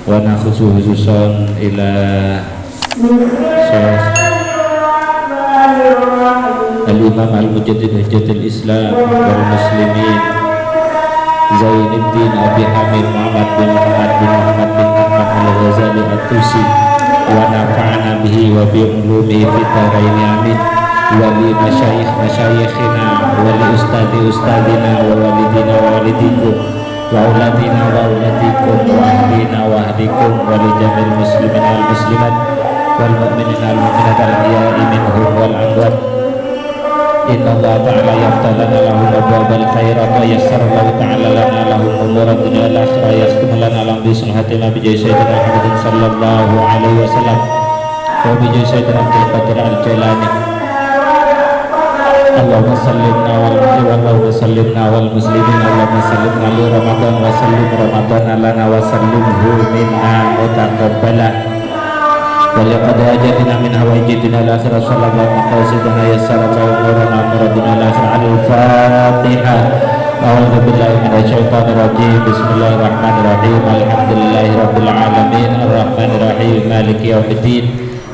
wa nakhusu khususan ila Syekh Al-Imam Al-Mujaddid Hujjatul Islam wal Muslimin Zainuddin Abi Hamid Muhammad bin Muhammad bin Muhammad bin Ahmad Al-Ghazali At-Tusi wa nafa'ana bihi wa bi ulumihi fid dharain amin wa li masyayikhina wa li ustadina wa walidina wa walidikum wa auladina wa auladikum wa ahlina wa ahlikum wa li jamil muslimin wal muslimat wal mu'minin wal mu'minat al ahya'i minhum wal amwat. Inna Allah ta'ala yaftalana lahum abwabal khairat wa yassara Allah ta'ala lana lahum umura dunya wal akhirah yaskum lana lahum bi sunnatina bi sayyidina Muhammadin sallallahu alaihi wasallam wa bi sayyidina Abdul Qadir al-Jailani. Allahumma sallimna wal muslimin Allahumma sallimna li Ramadan wa sallim Ramadan lana wa sallimhu minna mutaqabbala wa laqad hajatina min hawaijina la akhirah sallallahu maqasidina yassara umurana muradina la akhirah al-Fatihah. A'udzu billahi minasyaitonir rajim. Bismillahirrahmanirrahim. Alhamdulillahi rabbil alamin arrahmanir rahim maliki yaumiddin.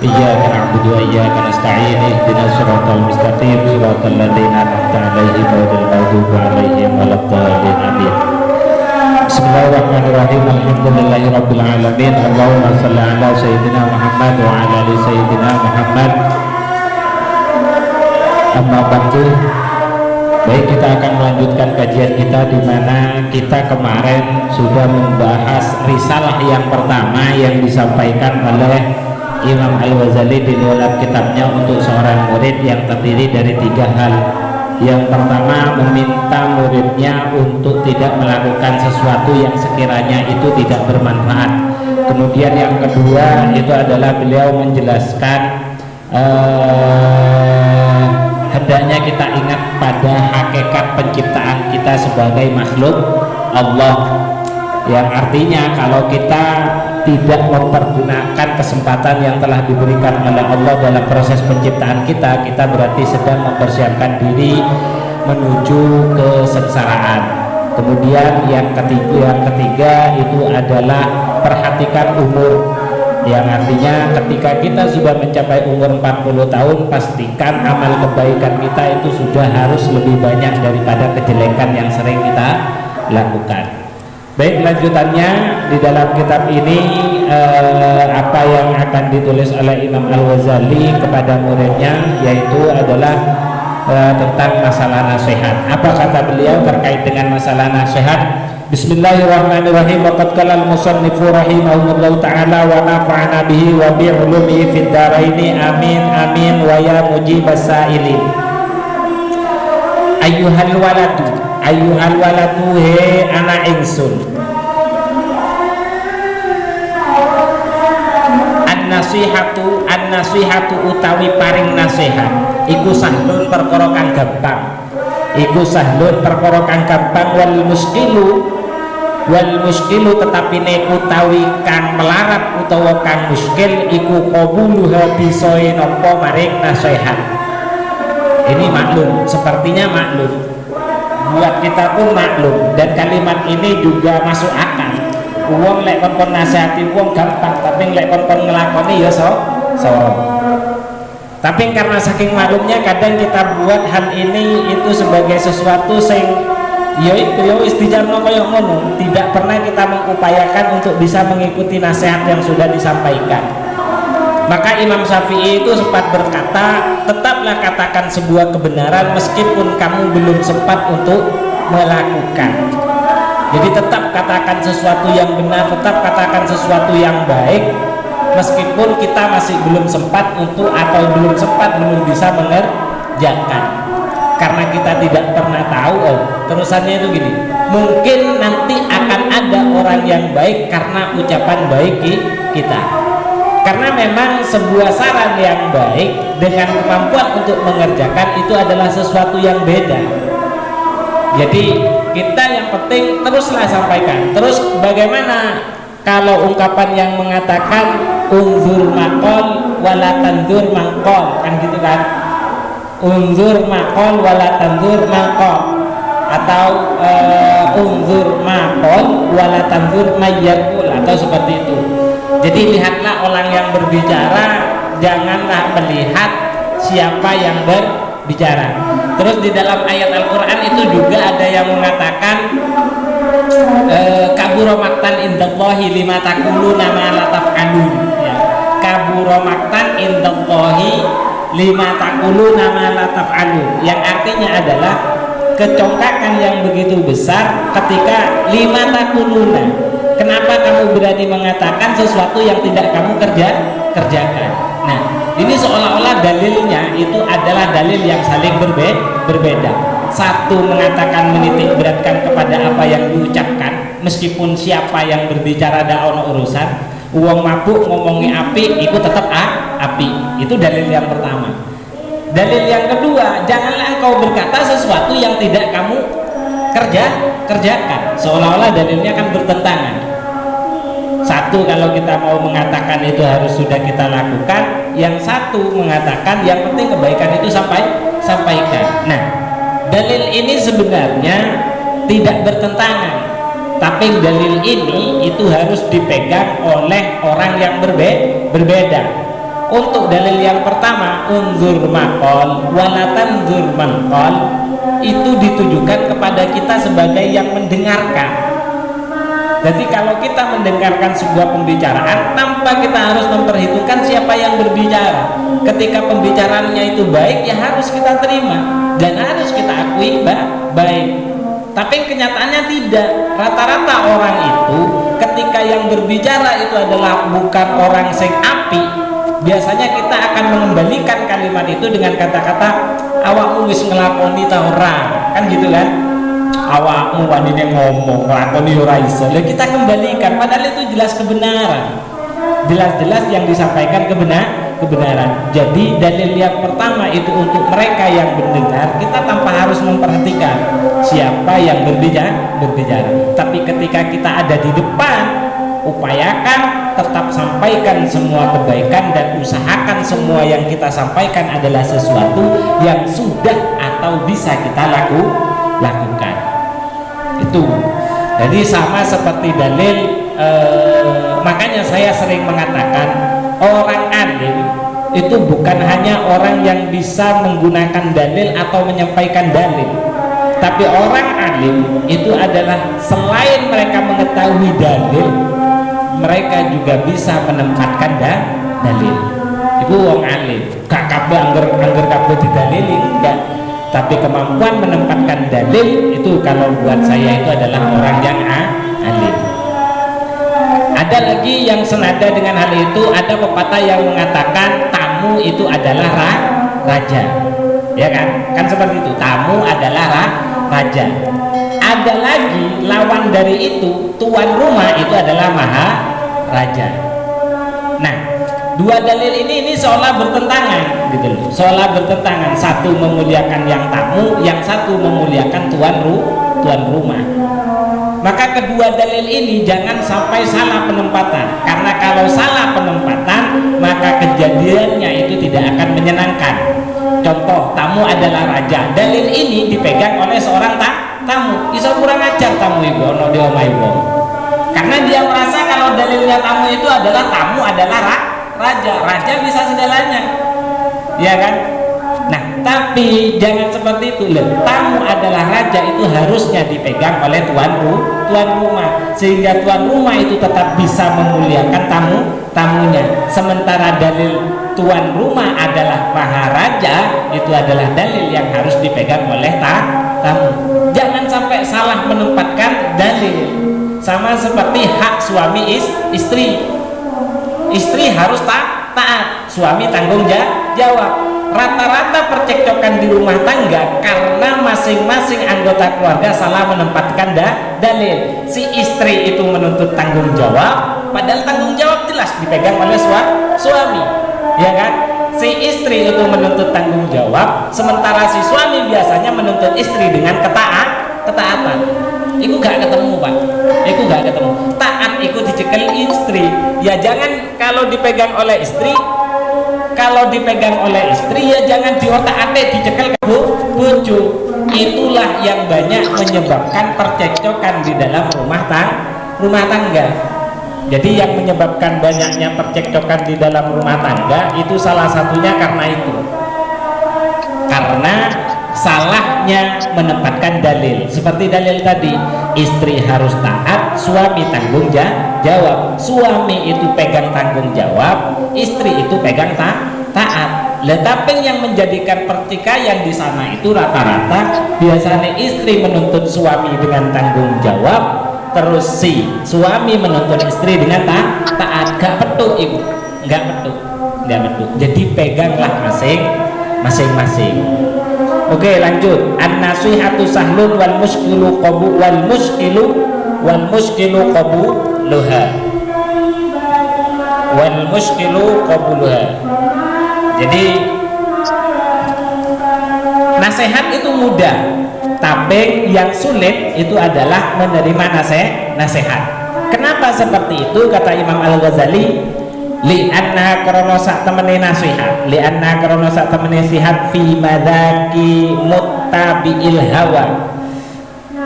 Iyyaka na'budu wa iyyaka nasta'in ihdinas siratal mustaqim siratal ladzina an'amta 'alaihim ghairil maghdubi 'alaihim waladdallin amin. Bismillahirrahmanirrahim. Alhamdulillahi rabbil alamin. Allahumma shalli ala sayyidina Muhammad wa ala ali sayyidina Muhammad. Amma ba'du. Baik, kita akan melanjutkan kajian kita di mana kita kemarin sudah membahas risalah yang pertama yang disampaikan oleh Imam Al-Ghazali di dalam kitabnya untuk seorang murid yang terdiri dari 3 hal. Yang pertama, meminta muridnya untuk tidak melakukan sesuatu yang sekiranya itu tidak bermanfaat. Kemudian yang kedua itu adalah beliau menjelaskan hendaknya kita ingat pada hakikat penciptaan kita sebagai makhluk Allah, yang artinya kalau kita tidak mempergunakan kesempatan yang telah diberikan oleh Allah dalam proses penciptaan kita, kita berarti sedang mempersiapkan diri menuju kesengsaraan. Kemudian yang ketiga itu adalah perhatikan umur, yang artinya ketika kita sudah mencapai umur 40 tahun, pastikan amal kebaikan kita itu sudah harus lebih banyak daripada kejelekan yang sering kita lakukan. Baik, lanjutannya di dalam kitab ini apa yang akan ditulis oleh Imam Al-Ghazali kepada muridnya, yaitu adalah tentang masalah nasihat. Apa kata beliau terkait dengan masalah nasihat? Bismillahirrahmanirrahim. Waqad qala al-musannifu rahimahullahu ta'ala wa nafa'ana bihi wa bi ulumihi fid dharaini amin amin wa ya mujibas sa'ilin. Ayyuhal waladu he anak ingsun, an nasihatu utawi paring nasihat iku sahlun perkara kang gampang, wal muskilu tetapi ne utawi kang melarat utawa kang muskil iku qabuluha bisoe napa maring nasihat. Ini maklum, sepertinya maklum, buat kita pun maklum, dan kalimat ini juga masuk akal. Uang lek kon nasihati uang gampang, tapi lek kon ngelakoni ya sorong. Tapi karena saking maklumnya, kadang kita buat hal ini itu sebagai sesuatu sing ya wis dijarno kaya ngono, tidak pernah kita mengupayakan untuk bisa mengikuti nasihat yang sudah disampaikan. Maka Imam Syafi'i itu sempat berkata, tetaplah katakan sebuah kebenaran meskipun kamu belum sempat untuk melakukan. Jadi tetap katakan sesuatu yang benar, tetap katakan sesuatu yang baik meskipun kita masih belum sempat untuk atau belum bisa mengerjakan. Karena kita tidak pernah tahu, terusannya itu gini, mungkin nanti akan ada orang yang baik karena ucapan baik kita. Karena memang sebuah saran yang baik dengan kemampuan untuk mengerjakan itu adalah sesuatu yang beda. Jadi kita yang penting teruslah sampaikan. Terus bagaimana kalau ungkapan yang mengatakan unzur maqal wala tanzur maqal, kan gitu kan? Unzur maqal wala tanzur maqal, atau unzur maqol wala tanzur mayyakul, atau seperti itu. Jadi lihatlah orang yang berbicara, janganlah melihat siapa yang berbicara. Terus di dalam ayat Al-Quran itu juga ada yang mengatakan kabura maktan indallahi lima taquluna ma la taf'alun, ya. Kabura maktan indallahi lima taquluna ma la taf'alun, yang artinya adalah kecongkakan yang begitu besar ketika lima taquluna, kenapa kamu berani mengatakan sesuatu yang tidak kamu kerjakan. Nah, ini seolah-olah dalilnya itu adalah dalil yang saling berbeda. Satu mengatakan menitik beratkan kepada apa yang diucapkan, meskipun siapa yang berbicara ada ono urusan. Uang mabuk ngomongi api, itu tetap api. Itu dalil yang pertama. Dalil yang kedua, janganlah engkau berkata sesuatu yang tidak kamu kerjakan. Seolah-olah dalilnya kan bertentangan. Satu, kalau kita mau mengatakan itu harus sudah kita lakukan. Yang satu mengatakan yang penting kebaikan itu sampaikan. Nah, dalil ini sebenarnya tidak bertentangan, tapi dalil ini itu harus dipegang oleh orang yang berbeda. Untuk dalil yang pertama, unzur maqal wala tanzur manqal, itu ditujukan kepada kita sebagai yang mendengarkan. Jadi kalau kita mendengarkan sebuah pembicaraan tanpa kita harus memperhitungkan siapa yang berbicara, ketika pembicaraannya itu baik, ya harus kita terima dan harus kita akui baik. Tapi kenyataannya tidak. Rata-rata orang itu ketika yang berbicara itu adalah bukan orang sing api, biasanya kita akan mengembalikan kalimat itu dengan kata-kata awakmu wis ngelakoni ta ora, kan gitu kan. Awakmu wanine ngomong ngelakoni ora iso. Lah kita kembalikan, padahal itu jelas kebenaran. Jelas-jelas yang disampaikan kebenaran. Jadi dalil yang pertama itu untuk mereka yang mendengar, kita tanpa harus memperhatikan siapa yang berbicara. Tapi ketika kita ada di depan, upayakan tetap sampaikan semua kebaikan dan usahakan semua yang kita sampaikan adalah sesuatu yang sudah atau bisa kita lakukan. Itu. Jadi sama seperti dalil, makanya saya sering mengatakan orang alim itu bukan hanya orang yang bisa menggunakan dalil atau menyampaikan dalil, tapi orang alim itu adalah selain mereka mengetahui dalil, mereka juga bisa menempatkan dalil. Itu orang alim. Gak kabeh angger kabeh didalili, enggak. Tapi kemampuan menempatkan dalil itu kalau buat saya itu adalah orang yang alim. Ada lagi yang senada dengan hal itu, ada pepatah yang mengatakan tamu itu adalah raja, ya kan? Kan seperti itu, tamu adalah raja. Ada lagi lawan dari itu, tuan rumah itu adalah maharaja. Nah, dua dalil ini seolah bertentangan gitu loh, seolah bertentangan. Satu memuliakan yang tamu, yang satu memuliakan tuan rumah. Maka kedua dalil ini jangan sampai salah penempatan, karena kalau salah penempatan maka kejadiannya itu tidak akan menyenangkan. Contoh, tamu adalah raja, dalil ini dipegang oleh seorang tamu, iso kurang ajar tamu ibu ono di omah ibu, karena dia merasa kalau dalilnya tamu itu adalah tamu adalah raja bisa segalanya, ya kan? Nah, tapi jangan seperti itu loh. Tamu adalah raja itu harusnya dipegang oleh tuan rumah, sehingga tuan rumah itu tetap bisa memuliakan tamunya. Sementara dalil tuan rumah adalah maharaja, itu adalah dalil yang harus dipegang oleh tamu. Jangan sampai salah menempatkan dalil. Sama seperti hak suami istri. Istri harus taat, suami tanggung jawab. Rata-rata percekcokan di rumah tangga karena masing-masing anggota keluarga salah menempatkan dalil. Si istri itu menuntut tanggung jawab, padahal tanggung jawab jelas dipegang oleh suami, ya kan? Si istri itu menuntut tanggung jawab, sementara si suami biasanya menuntut istri dengan ketaatan. Iku gak ketemu, Pak. Iku gak ketemu. Taat iku dicekel istri. Ya jangan kalau dipegang oleh istri. Kalau dipegang oleh istri ya jangan diotak-atik dicekel ke bojo itulah yang banyak menyebabkan percekcokan di dalam rumah tangga. Jadi yang menyebabkan banyaknya percekcokan di dalam rumah tangga itu salah satunya karena itu, karena salahnya menempatkan dalil. Seperti dalil tadi, istri harus taat, suami tanggung jawab. Suami itu pegang tanggung jawab, istri itu pegang taat. Tapi yang menjadikan pertikaian di sana itu rata-rata biasanya istri menuntut suami dengan tanggung jawab, terus si suami menuntut istri dengan taat. Gak petuk ibu, gak petuk. Jadi peganglah masing-masing. Oke, lanjut. An-nasihatu sahlun wal muskilu qabuluha. Jadi nasihat itu mudah, tapi yang sulit itu adalah menerima nasihat. Kenapa seperti itu? Kata Imam Al-Ghazali, li'anna karena sak temene nasihat, li'anna karena sak temene nasihat fi madzaki muttabi'il hawa,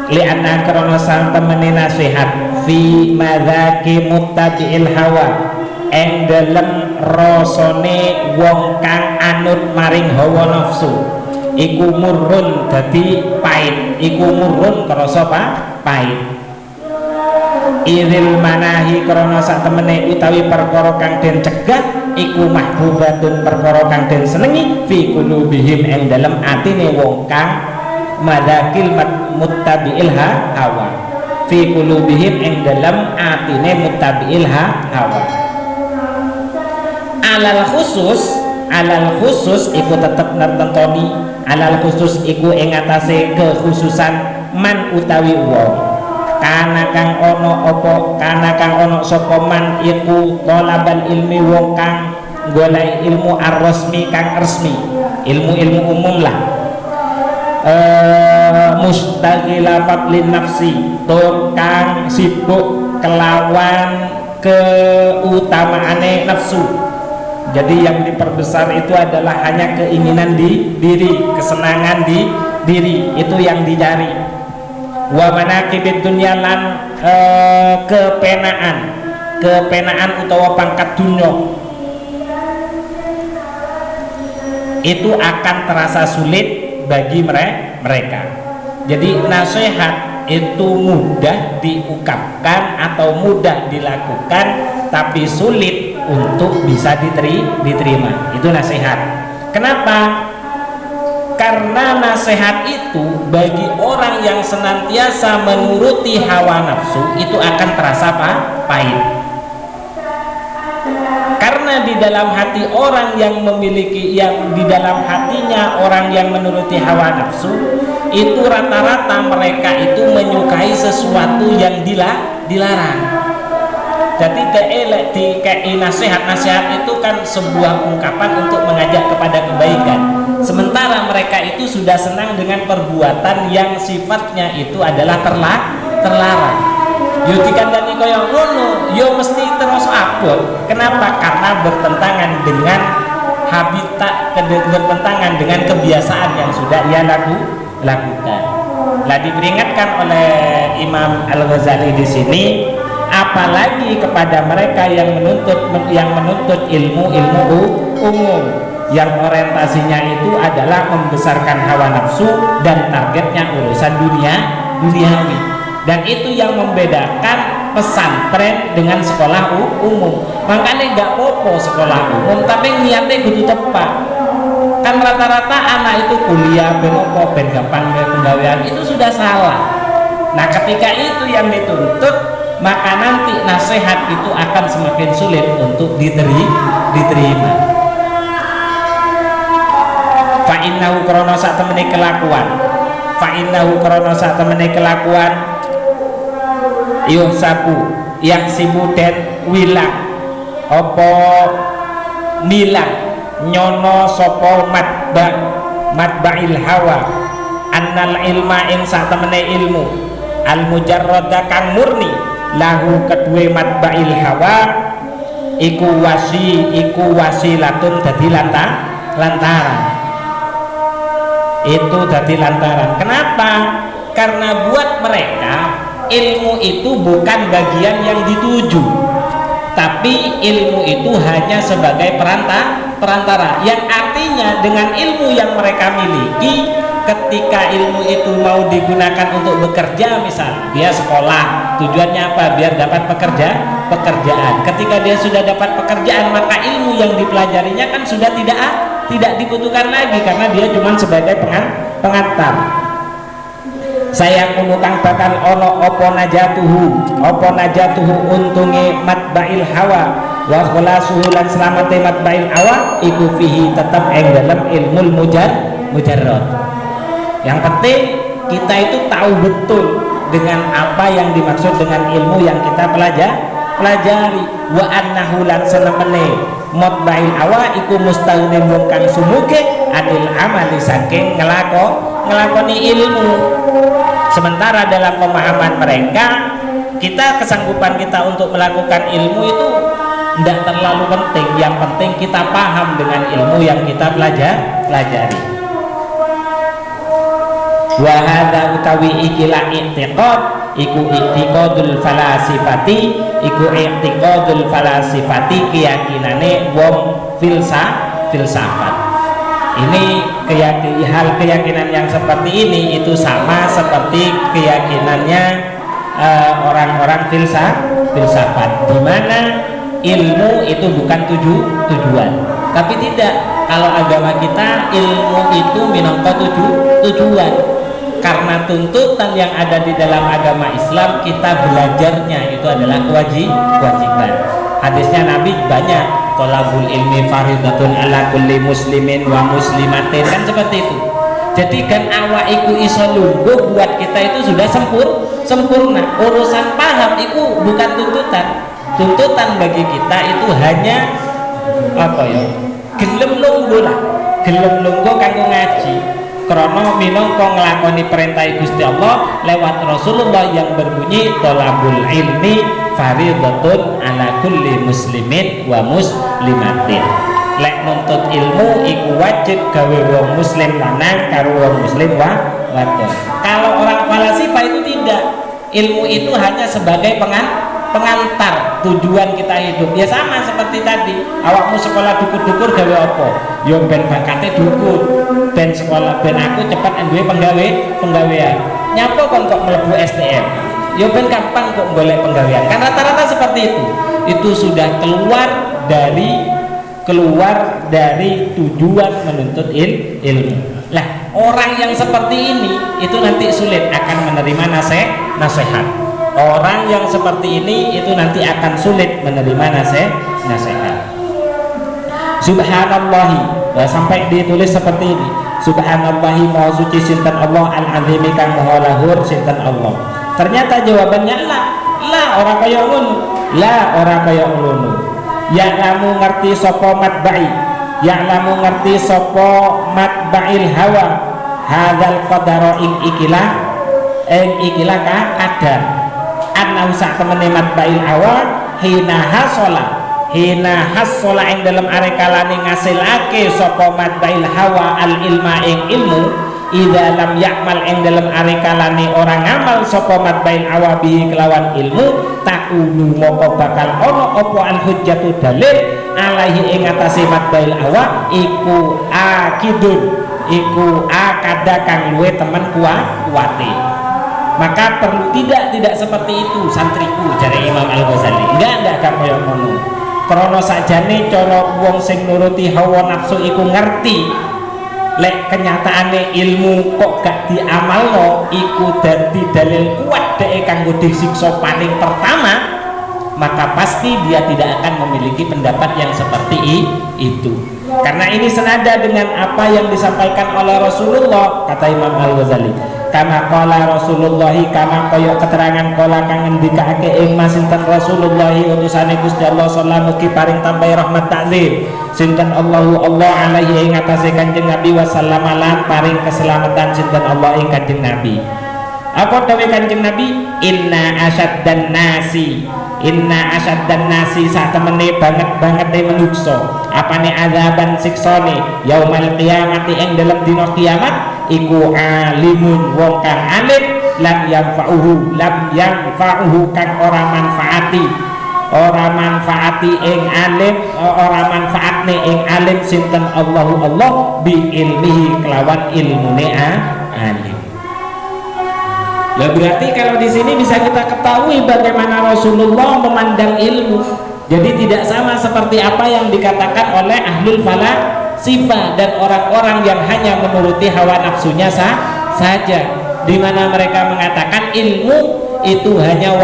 li'anna karena sak temene nasihat fi madzaki muttabi'il hawa, ing dalem rasane wong kang anut maring hawa nafsu iku murrun, dadi pahit, iku murrun krasa pahit. Iril manahi krana sak temene utawi perkara kang den cegah iku mahbubatun, perkara kang den senengi fi qulubihim ing dalem atine wong kang madzakil muttabi'il hawa, fi qulubihim ing dalem atine muttabi'il hawa. Alal khusus iku tetep nertentoni, alal khusus iku ing atase kekhususan man utawi wong kana kang ono sapa man iku thalabal ilmi, wong kang golek ilmu ar-rasmi kang resmi, ilmu umum lah, mustaghila fadlin nafsi, tur kang sibuk kelawan keutamaane nafsu. Jadi yang diperbesar itu adalah hanya keinginan di diri, kesenangan di diri, itu yang dicari. Wa manaqibid dunya lan kepenaan utawa pangkat dunya itu akan terasa sulit bagi mereka. Jadi nasihat itu mudah diungkapkan atau mudah dilakukan, tapi sulit untuk bisa diterima. Itu nasihat. Kenapa? Karena nasihat itu bagi orang yang senantiasa menuruti hawa nafsu itu akan terasa pahit. Karena di dalam hati orang yang memiliki, yang di dalam hatinya orang yang menuruti hawa nafsu itu rata-rata mereka itu menyukai sesuatu yang dilarang. Jadi dikei nasihat itu kan sebuah ungkapan untuk mengajak kepada kebaikan. Sementara mereka itu sudah senang dengan perbuatan yang sifatnya itu adalah terlarang. Yo dikandani kaya ngono, yo mesti terus abot. Kenapa? Karena bertentangan dengan habitat, bertentangan dengan kebiasaan yang sudah ia lakukan. Lah diperingatkan oleh Imam Al-Ghazali di sini, apalagi kepada mereka yang menuntut ilmu umum yang orientasinya itu adalah membesarkan hawa nafsu dan targetnya urusan duniawi, dan itu yang membedakan pesantren dengan sekolah umum. Makanya nggak popo sekolah umum tapi niatnya kudu tepat. Kan rata-rata anak itu kuliah benopo ben gampang penggawean, itu sudah salah. Nah ketika itu yang dituntut, maka nanti nasihat itu akan semakin sulit untuk diterima. Fa'innahu krono sak temene kelakuan yuhsabu yaksibu den wilang apa milang nyono sopo matba'il hawa annal ilma ing sak temene ilmu al mujarrada kang murni lahu kedue matba'il hawa iku wasilatun dadi lantaran. Itu jadi lantaran. Kenapa? Karena buat mereka ilmu itu bukan bagian yang dituju, tapi ilmu itu hanya sebagai perantara, yang artinya dengan ilmu yang mereka miliki, ketika ilmu itu mau digunakan untuk bekerja, misal dia sekolah, tujuannya apa? Biar dapat pekerjaan. Ketika dia sudah dapat pekerjaan, maka ilmu yang dipelajarinya kan sudah tidak dibutuhkan lagi, karena dia cuma sebagai pengantar. Saya kunukang bakal ono opo najatuhu untunge matba'il hawa wa khulasuhu lan selamate matba'il hawa iku fihi tetap ing dalam ilmul mujarrad. Yang penting kita itu tahu betul dengan apa yang dimaksud dengan ilmu yang kita pelajari. Wa annahu lan senemene matba'il hawa iku mustahilun wong kang sumuge adil amali saking ngelakoni ilmu. Sementara dalam pemahaman mereka, kesanggupan kita untuk melakukan ilmu itu tidak terlalu penting. Yang penting kita paham dengan ilmu yang kita pelajari. Wa hadza utawi ikilah i'tiqad iku i'tiqadul falasifati, iku i'tiqadul falasifati keyakinane wong filsafat. Ini hal keyakinan yang seperti ini itu sama seperti keyakinannya orang-orang filsafat, di mana ilmu itu bukan tujuan, tapi tidak. Kalau agama kita, ilmu itu minangka tujuan, karena tuntutan yang ada di dalam agama Islam, kita belajarnya itu adalah kewajiban. Hadisnya Nabi banyak, thalabul ilmi faridatun ala kulli muslimin wa muslimatin, kan seperti itu. Jadi kan awak iku iso lungguh buat kita itu sudah sempurna. Urusan paham itu bukan tuntutan bagi kita, itu hanya gelem lungguh kanggo ngaji, krana minangka nglakoni perintah Gusti Allah lewat Rasulullah yang berbunyi thalabul ilmi faridatun ala kulli muslimin wa muslimatin. Lek nuntut ilmu iku wajib gawe wong muslim lanang karo wong muslim wadon. Kalau orang falasifah itu tidak, ilmu itu hanya sebagai pengantar tujuan kita hidup. Ya sama seperti tadi, awakmu sekolah dukur-dukur gawe apa? Yo ben bakate dukur, ben sekolah ben aku cepat duwe penggawean. Nyapa kon kok mlebu STM? Yo ben gampang kok golek penggawean. Kan rata-rata seperti itu. Itu sudah keluar dari tujuan menuntut ilmu. Lah, orang yang seperti ini itu nanti sulit akan menerima nasihat. Orang yang seperti ini itu nanti akan sulit menerima nasihat. Subhanallahi, sampai ditulis seperti ini. Subhanallahi, maha suci sinten Allah, al-azimi kang maha lahur sinten Allah. Ternyata jawabannya ora kaya ngono. Ora kaya ngono. Ya'lamu ngerti sapa matba'il hawa hadzal qadara ing ikilah kadar annahu sak temene matba'il hawa hina hasola ing dalam arekalane ngasilake sapa matba'il hawa al ilma ing ilmu idza lam ya'mal ing dalam arekalane orang ngamal sapa matba'il hawa bi kelawan ilmu takunu moko bakal ono apa al hujjatu dalil alaihi ing atase matba'il hawa iku akada kang luwe temen kuwate. Maka perlu tidak seperti itu santriku, jare Imam Al-Ghazali. Enggak kaya ngono. Krana sakjane cara wong sing nuruti hawa nafsu iku ngerti lek kenyataane ilmu kok gak diamalno iku dadi dalil kuat dhek kanggo disiksa paling pertama, maka pasti dia tidak akan memiliki pendapat yang seperti itu. Karena ini senada dengan apa yang disampaikan oleh Rasulullah, kata Imam Al-Ghazali. Kama qala Rasulullah, kama kaya keterangan kala kang ngendikake ing masinten Rasulullah utusane Gusti Allah sallallahu alaihi paring tambahi rahmat takzim sinten Allah alaihi ing atase Kanjeng Nabi wasallam lan paring keselamatan sinten Allah ing Kanjeng Nabi. Apa dawuh Kanjeng Nabi? Inna asyaddan nasi sak temene banget menungso apane azaban siksane yaumal qiyamati ing dalem dina kiamat iku alimun wong kang alim lam yanfa'uhu kang ora manfaati ing alim ora manfaatne ing alim sinten Allah bi ilmihi kelawan ilmune alim. Lah berarti kalau di sini bisa kita ketahui bagaimana Rasulullah memandang ilmu. Jadi tidak sama seperti apa yang dikatakan oleh ahlul falasifah dan orang-orang yang hanya menuruti hawa nafsunya saja, di mana mereka mengatakan ilmu itu hanya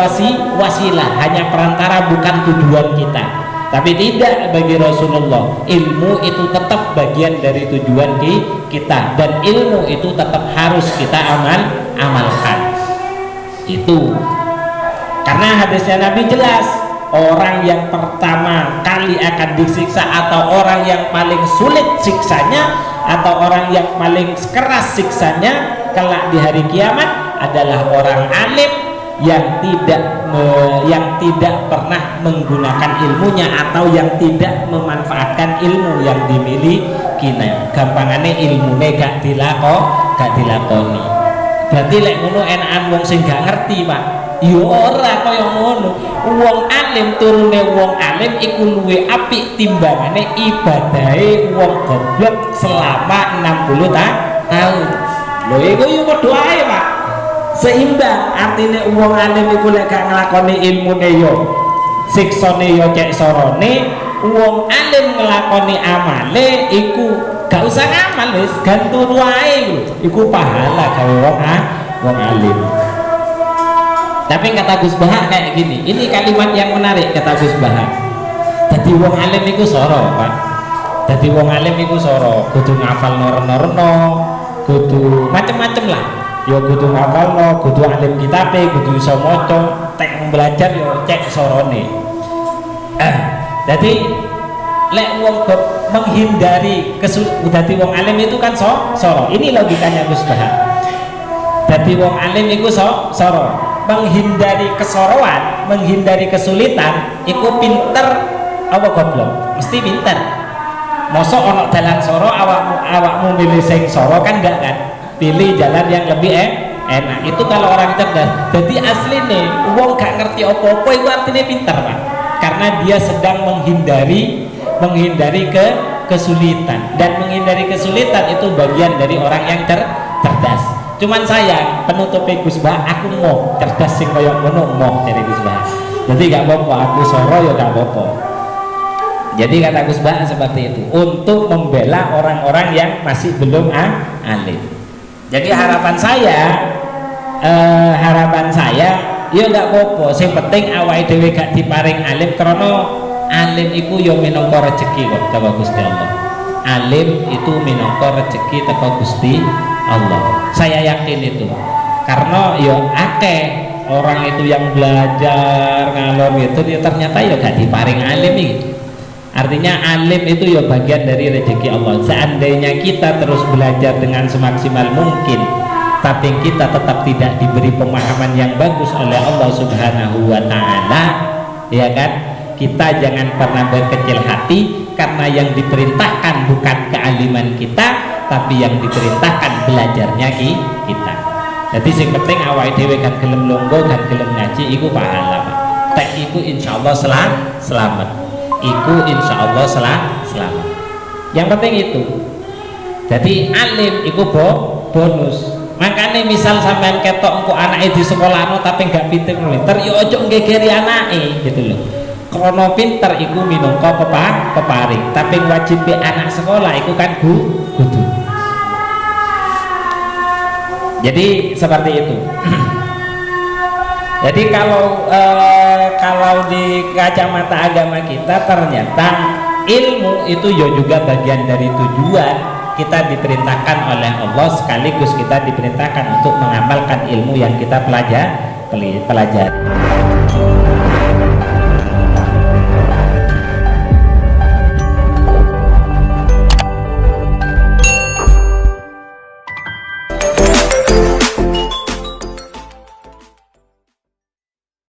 wasilah, hanya perantara bukan tujuan kita. Tapi tidak, bagi Rasulullah ilmu itu tetap bagian dari tujuan kita, dan ilmu itu tetap harus kita amalkan. Itu karena hadisnya Nabi jelas, orang yang pertama kali akan disiksa atau orang yang paling sulit siksanya atau orang yang paling keras siksanya kelak di hari kiamat adalah orang alim yang tidak pernah menggunakan ilmunya atau yang tidak memanfaatkan ilmu yang dimilikinya. Gampangannya ilmune gak dilakoni. Berarti lek ngono enakan wong sing gak ngerti, Pak. Ya ora kaya ngono. Wong alim turune wong alim iku luwih apik timbangane ibadahe wong goblok selama 60 tahun. Lho iku yo padha ae, Pak. Seimbang, artine wong alim iku lek gak nglakoni ilmune yo siksane yo cek sorone, wong alim nglakoni amale iku gak usah ngamal wis gantung wae iku pahala gawe wong alim. Tapi kata Gus Bahak kayak gini, ini kalimat yang menarik kata Gus Bahak. Jadi wong alim iku soro, Pak. Jadi wong alim iku soro, kudu ngafal norno, kudu macem-macem lah. Yo kudu ngafal, kudu alim kitabe, kudu iso maca, tek belajar yo cek sorone. Jadi lek wong menghindari dadi wong alim itu kan soro. Ini logikanya Gus Bahak. Dadi wong alim iku soro. Menghindari kesoroan, menghindari kesulitan iku pinter apa goblok? Mesti pinter. Mosok ono dalan soro awakmu milih sing soro kan enggak kan? Pilih jalan yang lebih enak. Itu kalau orang cerdas. Jadi asline wong gak ngerti apa-apa itu artinya pinter, Pak. Karena dia sedang menghindari kesulitan, dan menghindari kesulitan itu bagian dari orang yang cerdas. Cuman sayang penutupnya Gus Bah, aku mau cerdas sing kaya ngono mau dari Gus Bah. Jadi gak apa-apa aku soro ya gak apa-apa. Jadi kata Gus Bah seperti itu untuk membela orang-orang yang masih belum alim. Jadi harapan saya ya gak apa-apa, sing penting awake dhewe gak diparing alim, karena alim iku ya minangka rezeki kok teko Gusti Allah. Alim itu minangka rezeki teko Gusti Allah. Saya yakin itu. Karena ya akeh orang itu yang belajar ngalor gitu ya ternyata ya gak diparing alim iki. Artinya alim itu ya bagian dari rezeki Allah. Seandainya kita terus belajar dengan semaksimal mungkin tapi kita tetap tidak diberi pemahaman yang bagus oleh Allah Subhanahu wa taala, ya kan? Kita jangan pernah berkecil hati, karena yang diperintahkan bukan kealiman kita, tapi yang diperintahkan belajarnya kita. Jadi sing penting awake dhewe kan gelem longgo, kan gelem ngaji iku pahala, Pak. Tek iku insyaallah selamat. Iku insyaallah selamat. Yang penting itu. Jadi alim iku bonus. Makanya misal sampean ketok engko anake di sekolahno tapi enggak pinter-pinter, ya ojo nggegeri anake gitu loh. Krono pinter iku minangka peparing, tapi wajib anak sekolah iku kan kudu. Jadi seperti itu. Jadi kalau di kacamata agama kita ternyata ilmu itu juga bagian dari tujuan. Kita diperintahkan oleh Allah, sekaligus kita diperintahkan untuk mengamalkan ilmu yang kita pelajari.